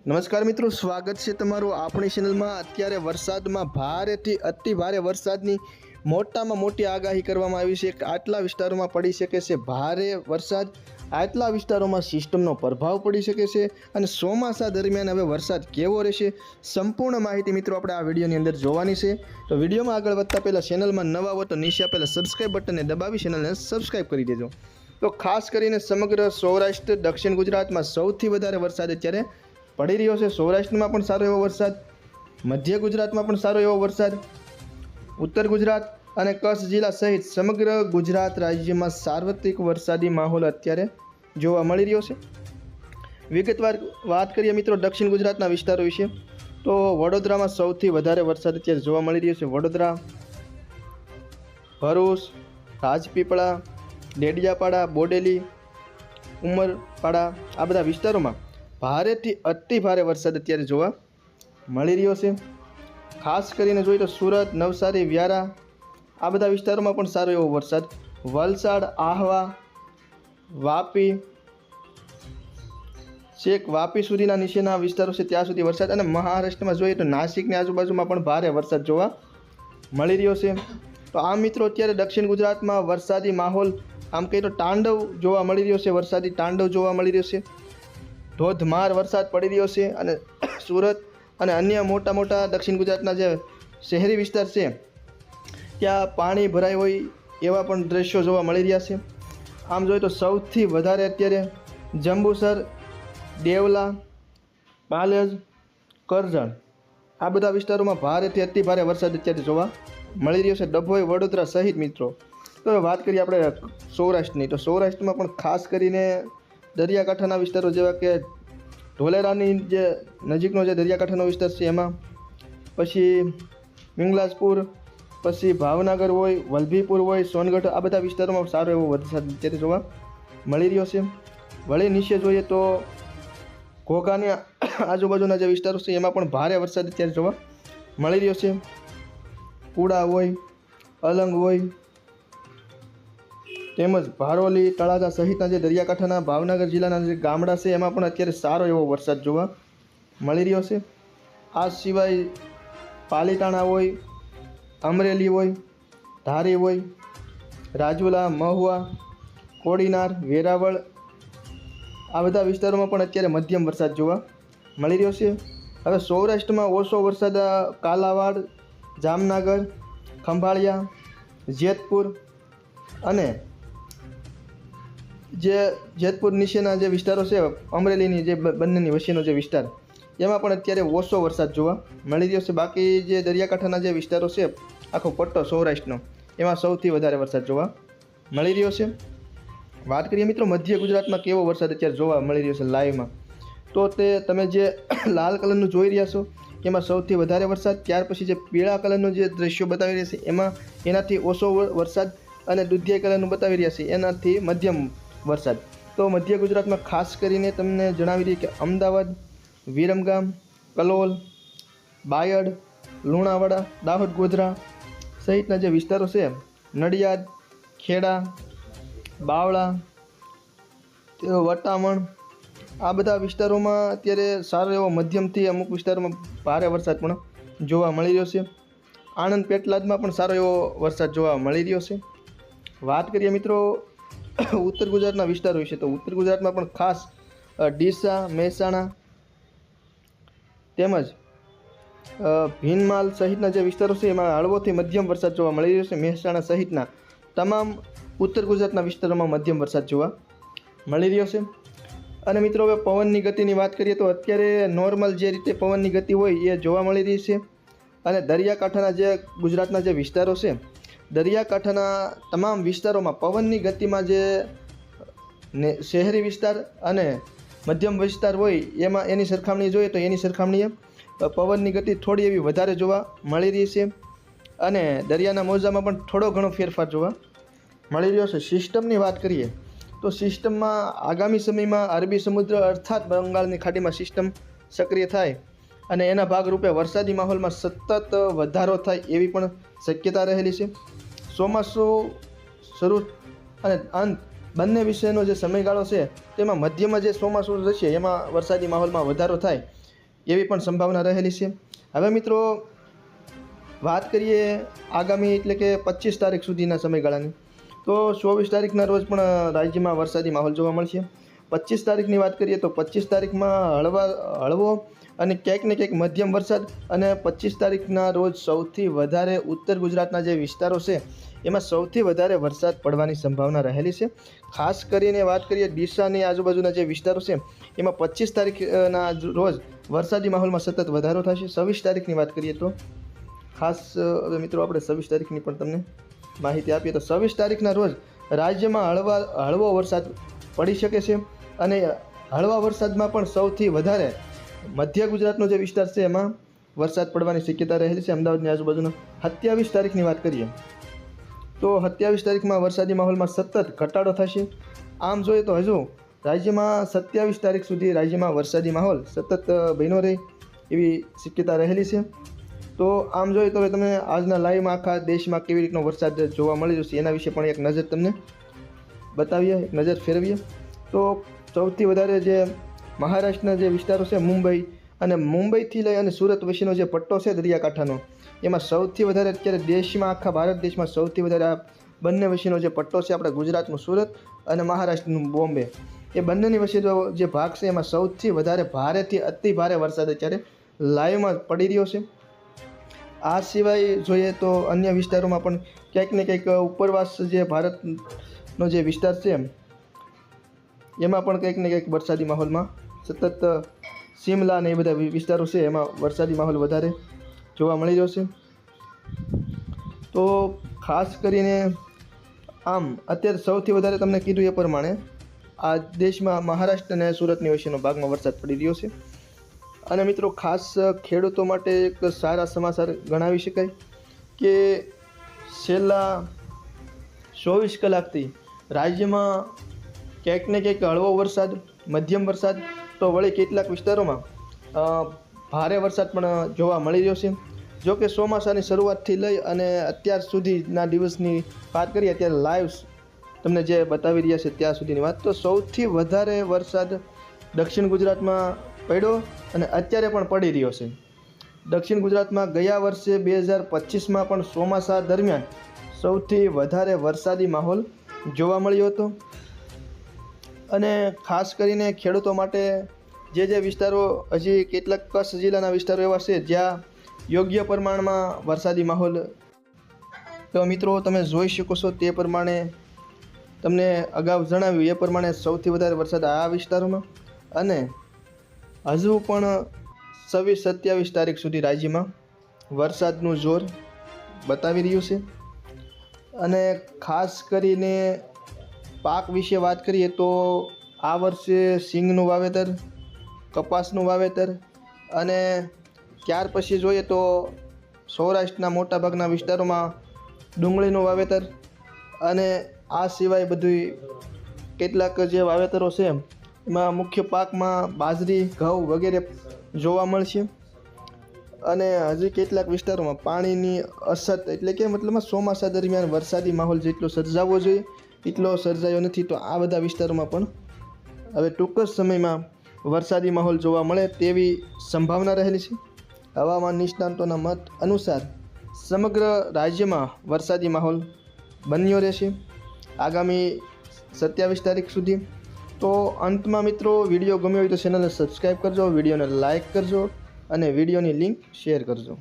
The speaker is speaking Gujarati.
નમસ્કાર મિત્રો, સ્વાગત છે તમારું આપણી ચેનલમાં। અત્યારે વરસાદમાં ભારેથી અતિ ભારે વરસાદની મોટામાં મોટી આગાહી કરવામાં આવી છે। આટલા વિસ્તારોમાં પડી શકે છે ભારે વરસાદ, આટલા વિસ્તારોમાં સિસ્ટમનો પ્રભાવ પડી શકે છે અને ચોમાસા દરમિયાન હવે વરસાદ કેવો રહેશે, સંપૂર્ણ માહિતી મિત્રો આપણે આ વિડીયોની અંદર જોવાની છે। તો વિડીયોમાં આગળ વધતા પહેલાં ચેનલમાં નવા હો તો નીચે આપેલા સબસ્ક્રાઈબ બટનને દબાવી ચેનલને સબસ્ક્રાઈબ કરી દેજો। તો ખાસ કરીને સમગ્ર સૌરાષ્ટ્ર, દક્ષિણ ગુજરાતમાં સૌથી વધારે વરસાદ અત્યારે પડી રહ્યો છે। સૌરાષ્ટ્રમાં પણ સારો એવો વરસાદ, મધ્ય ગુજરાતમાં પણ સારો એવો વરસાદ, ઉત્તર ગુજરાત અને કચ્છ જિલ્લા સહિત સમગ્ર ગુજરાત રાજ્યમાં સાર્વત્રિક વરસાદી માહોલ અત્યારે જોવા મળી રહ્યો છે। વિગતવાર વાત કરીએ મિત્રો દક્ષિણ ગુજરાતના વિસ્તારો વિશે, તો વડોદરામાં સૌથી વધારે વરસાદ અત્યારે જોવા મળી રહ્યો છે। વડોદરા, ભરૂચ, રાજપીપળા, ડેડિયાપાડા, બોડેલી, ઉમરપાડા આ બધા વિસ્તારોમાં ભારેથી અતિ ભારે વરસાદ અત્યારે જોવા મળી રહ્યો છે। ખાસ કરીને જોઈએ તો સુરત, નવસારી, વ્યારા આ બધા વિસ્તારોમાં પણ સારો એવો વરસાદ, વલસાડ, આહવા, વાપી, છેક વાપી સુધીના નીચેના વિસ્તારો છે ત્યાં સુધી વરસાદ, અને મહારાષ્ટ્રમાં જોઈએ તો નાસિકની આજુબાજુમાં પણ ભારે વરસાદ જોવા મળી રહ્યો છે। તો આ મિત્રો અત્યારે દક્ષિણ ગુજરાતમાં વરસાદી માહોલ આમ કહીએ તો તાંડવ જોવા મળી રહ્યો છે, વરસાદી તાંડવ જોવા મળી રહ્યો છે। ધોધમાર વરસાદ પડી રહ્યો છે અને સુરત અને અન્ય મોટા મોટા દક્ષિણ ગુજરાતના જે શહેરી વિસ્તાર છે ત્યાં પાણી ભરાય હોય એવા પણ દ્રશ્યો જોવા મળી રહ્યા છે। આમ જોઈએ તો સૌથી વધારે અત્યારે જંબુસર, દેવલા, પાલેજ, કરજણ આ બધા વિસ્તારોમાં ભારેથી અતિ ભારે વરસાદ અત્યારે જોવા મળી રહ્યો છે। ડભોઈ, વડોદરા સહિત મિત્રો। તો વાત કરીએ આપણે સૌરાષ્ટ્રની, તો સૌરાષ્ટ્રમાં પણ ખાસ કરીને દરિયાકાંઠાના વિસ્તારો જેવા કે ઢોલેરાની જે નજીકનો જે દરિયાકાંઠાનો વિસ્તાર છે એમાં, પછી મિંગલાજપુર, પછી ભાવનગર હોય, વલભીપુર હોય, સોનગઢ આ બધા વિસ્તારોમાં સારો એવો વરસાદ અત્યારે જોવા મળી રહ્યો છે। વળી નીચે જોઈએ તો ઘોઘાની આજુબાજુના જે વિસ્તારો છે એમાં પણ ભારે વરસાદ અત્યારે જોવા મળી રહ્યો છે। કુડા હોય, અલંગ હોય, તેમજ ભારોલી, તળાજા સહિતના જે દરિયાકાંઠાના ભાવનગર જિલ્લાના જે ગામડા છે એમાં પણ અત્યારે સારો એવો વરસાદ જોવા મળી રહ્યો છે। આ સિવાય પાલીતાણા હોય, અમરેલી હોય, ધારી હોય, રાજુલા, મહુવા, કોડીનાર, વેરાવળ આ બધા વિસ્તારોમાં પણ અત્યારે મધ્યમ વરસાદ જોવા મળી રહ્યો છે। હવે સૌરાષ્ટ્રમાં ઓછો વરસાદ કાલાવાડ, જામનગર, ખંભાળિયા, જેતપુર અને જે જેતપુર નીચેના જે વિસ્તારો છે અમરેલીની જે બંનેની વચ્ચેનો જે વિસ્તાર એમાં પણ અત્યારે ઓછો વરસાદ જોવા મળી રહ્યો છે। બાકી જે દરિયાકાંઠાના જે વિસ્તારો છે આખો પટ્ટો સૌરાષ્ટ્રનો એમાં સૌથી વધારે વરસાદ જોવા મળી રહ્યો છે। વાત કરીએ મિત્રો મધ્ય ગુજરાતમાં કેવો વરસાદ અત્યારે જોવા મળી રહ્યો છે લાઈવમાં, તો તે તમે જે લાલ કલરનું જોઈ રહ્યા છો એમાં સૌથી વધારે વરસાદ, ત્યાર પછી જે પીળા કલરનું જે દ્રશ્યો બતાવી રહ્યા છે એમાં એનાથી ઓછો વરસાદ, અને દૂધિયા કલરનું બતાવી રહ્યા છે એનાથી મધ્યમ વરસાદ। તો મધ્ય ગુજરાતમાં ખાસ કરીને તમને જણાવી દઈએ કે અમદાવાદ, વિરમગામ, કલોલ, બાયડ, લુણાવાડા, દાહોદ, ગોધરા સહિતના જે વિસ્તારો છે, નડિયાદ, ખેડા, બાવળા, વટામણ આ બધા વિસ્તારોમાં અત્યારે સારો એવો મધ્યમથી અમુક વિસ્તારોમાં ભારે વરસાદ પણ જોવા મળી રહ્યો છે। આણંદ, પેટલાદમાં પણ સારો એવો વરસાદ જોવા મળી રહ્યો છે। વાત કરીએ મિત્રો ઉત્તર ગુજરાતના વિસ્તારો વિશે, તો ઉત્તર ગુજરાતમાં પણ ખાસ ડીસા, મહેસાણા તેમજ ભીનમાલ સહિતના જે વિસ્તારો છે એમાં હળવોથી મધ્યમ વરસાદ જોવા મળી રહ્યો છે। મહેસાણા સહિતના તમામ ઉત્તર ગુજરાતના વિસ્તારોમાં મધ્યમ વરસાદ જોવા મળી રહ્યો છે। અને મિત્રો હવે પવનની ગતિની વાત કરીએ તો અત્યારે નોર્મલ જે રીતે પવનની ગતિ હોય એ જોવા મળી રહી છે। અને દરિયાકાંઠાના જે ગુજરાતના જે વિસ્તારો છે, દરિયાકાંઠાના તમામ વિસ્તારોમાં પવનની ગતિમાં જે શહેરી વિસ્તાર અને મધ્યમ વિસ્તાર હોય એમાં એની સરખામણી જોઈએ તો એની સરખામણીએ પવનની ગતિ થોડી એવી વધારે જોવા મળી રહી છે, અને દરિયાના મોજામાં પણ થોડો ઘણો ફેરફાર જોવા મળી રહ્યો છે। સિસ્ટમની વાત કરીએ તો સિસ્ટમમાં આગામી સમયમાં અરબી સમુદ્ર અર્થાત બંગાળની ખાડીમાં સિસ્ટમ સક્રિય થાય અને એના ભાગરૂપે વરસાદી માહોલમાં સતત વધારો થાય એવી પણ શક્યતા રહેલી છે। ચોમાસું શરૂ અને અંત બંને વિષયનો જે સમયગાળો છે તેમાં મધ્યમાં જે ચોમાસું રહેશે એમાં વરસાદી માહોલમાં વધારો થાય એવી પણ સંભાવના રહેલી છે. હવે મિત્રો વાત કરીએ આગામી એટલે કે 25 તારીખ સુધીના સમયગાળાની, તો 24 તારીખના રોજ પણ રાજ્યમાં વરસાદી માહોલ જોવા મળશે. 25 તારીખની વાત કરીએ તો 25 તારીખમાં હળવો અને ક્યાંક ને ક્યાંક મધ્યમ વરસાદ, અને 25 તારીખના રોજ સૌથી વધારે ઉત્તર ગુજરાતના જે વિસ્તારો છે એમાં સૌથી વધારે વરસાદ પડવાની સંભાવના રહેલી છે. ખાસ કરીને વાત કરીએ ડીસાની આજુબાજુના જે વિસ્તારો છે એમાં 25 તારીખના રોજ વરસાદી માહોલમાં સતત વધારો થશે. 26 તારીખની વાત કરીએ તો ખાસ હવે મિત્રો આપણે 26 તારીખની પણ તમને માહિતી આપીએ તો 26 તારીખના રોજ રાજ્યમાં હળવો વરસાદ પડી શકે છે, અને હળવા વરસાદમાં પણ સૌથી વધારે મધ્ય ગુજરાતનો જે વિસ્તાર છે એમાં વરસાદ પડવાની શક્યતા રહેલી છે. અમદાવાદની આજુબાજુનો 27 તારીખની વાત કરીએ તો 27 તારીખમાં વરસાદી માહોલમાં સતત ઘટાડો થશે. આમ જોઈએ તો હજુ રાજ્યમાં 27 તારીખ સુધી રાજ્યમાં વરસાદી માહોલ સતત બન્યો રહે એવી શક્યતા રહેલી છે. તો આમ જોઈએ તો હવે તમે આજના લાઈવમાં આખા દેશમાં કેવી રીતનો વરસાદ જોવા મળી જશે એના વિશે પણ એક નજર તમને બતાવીએ, એક નજર ફેરવીએ. તો સૌથી વધારે જે મહારાષ્ટ્રના જે વિસ્તારો છે મુંબઈ, અને મુંબઈથી લઈ અને સુરત વચ્ચેનો જે પટ્ટો છે દરિયાકાંઠાનો, એમાં સૌથી વધારે અત્યારે દેશમાં આખા ભારત દેશમાં સૌથી વધારે આ બંને વચ્ચેનો જે પટ્ટો છે આપણા ગુજરાતનું સુરત અને મહારાષ્ટ્રનું બોમ્બે, એ બંનેની વચ્ચેનો જે ભાગ છે એમાં સૌથી વધારે ભારેથી અતિ ભારે વરસાદ અત્યારે લાઈવમાં પડી રહ્યો છે. આ સિવાય જોઈએ તો અન્ય વિસ્તારોમાં પણ ક્યાંક ને ક્યાંક ઉપરવાસ જે ભારતનો જે વિસ્તાર છે એમાં પણ કંઈક ને કંઈક વરસાદી માહોલમાં સતત શિમલા અને એ બધા વિસ્તારો છે એમાં વરસાદી માહોલ વધારે જોવા મળી રહ્યો છે. તો ખાસ કરીને આમ અત્યારે સૌથી વધારે તમને કીધું એ પ્રમાણે આ દેશમાં મહારાષ્ટ્ર અને સુરતની વચ્ચેનો ભાગમાં વરસાદ પડી રહ્યો છે. અને મિત્રો ખાસ ખેડૂતો માટે એક સારા સમાચાર ગણાવી શકાય કે છેલ્લા 24 કલાકથી રાજ્યમાં ક્યાંક ને ક્યાંક હળવો વરસાદ, મધ્યમ વરસાદ, તો વળી કેટલાક વિસ્તારોમાં ભારે વરસાદ પણ જોવા મળી રહ્યો છે. જો કે ચોમાસાની શરૂઆતથી લઈ અને અત્યાર સુધીના દિવસની વાત કરીએ, અત્યારે લાઈવ તમને જે બતાવી રહ્યા છે ત્યાં સુધીની વાત, તો સૌથી વધારે વરસાદ દક્ષિણ ગુજરાતમાં પડ્યો અને અત્યારે પણ પડી રહ્યો છે. દક્ષિણ ગુજરાતમાં ગયા વર્ષે 2025માં પણ ચોમાસા દરમિયાન સૌથી વધારે વરસાદી માહોલ જોવા મળ્યો હતો. અને ખાસ કરીને ખેડૂતો માટે જે વિસ્તારો, હજી કેટલાક કચ્છ જિલ્લાના વિસ્તારો એવા છે જ્યાં યોગ્ય પ્રમાણમાં વરસાદી માહોલ, તો મિત્રો તમે જોઈ શકો છો તે પ્રમાણે તમને અગાઉ જણાવ્યું એ પ્રમાણે સૌથી વધારે વરસાદ આ વિસ્તારોમાં, અને હજુ પણ 26-27 તારીખ સુધી રાજ્યમાં વરસાદનું જોર બતાવી રહ્યું છે. અને ખાસ કરીને પાક વિશે વાત કરીએ તો આ વર્ષે સિંગનું વાવેતર, કપાસનું વાવેતર, અને ત્યાર પછી જોઈએ તો સૌરાષ્ટ્રના મોટાભાગના વિસ્તારોમાં ડુંગળીનું વાવેતર, અને આ સિવાય બધું કેટલાક જે વાવેતરો છે એમાં મુખ્ય પાકમાં બાજરી, ઘઉં વગેરે જોવા મળશે. અને હજી કેટલાક વિસ્તારોમાં પાણીની અછત, એટલે કે મતલબમાં ચોમાસા દરમિયાન વરસાદી માહોલ જેટલો સર્જાવો જોઈએ એટલો સર્જાયો નથી. તો આ બધા વિસ્તારોમાં પણ હવે ટૂંક જ સમયમાં વરસાદી માહોલ જોવા મળે તેવી સંભાવના રહેલી છે. હવામાન નિષ્ણાંતોના મત અનુસાર સમગ્ર રાજ્યમાં વરસાદી માહોલ બન્યો રહેશે આગામી 27 તારીખ સુધી. તો અંતમાં મિત્રો વિડીયો ગમ્યો હોય તો ચેનલને સબસ્ક્રાઈબ કરજો, વિડીયોને લાઇક કરજો અને વિડીયોની લિંક શેર કરજો.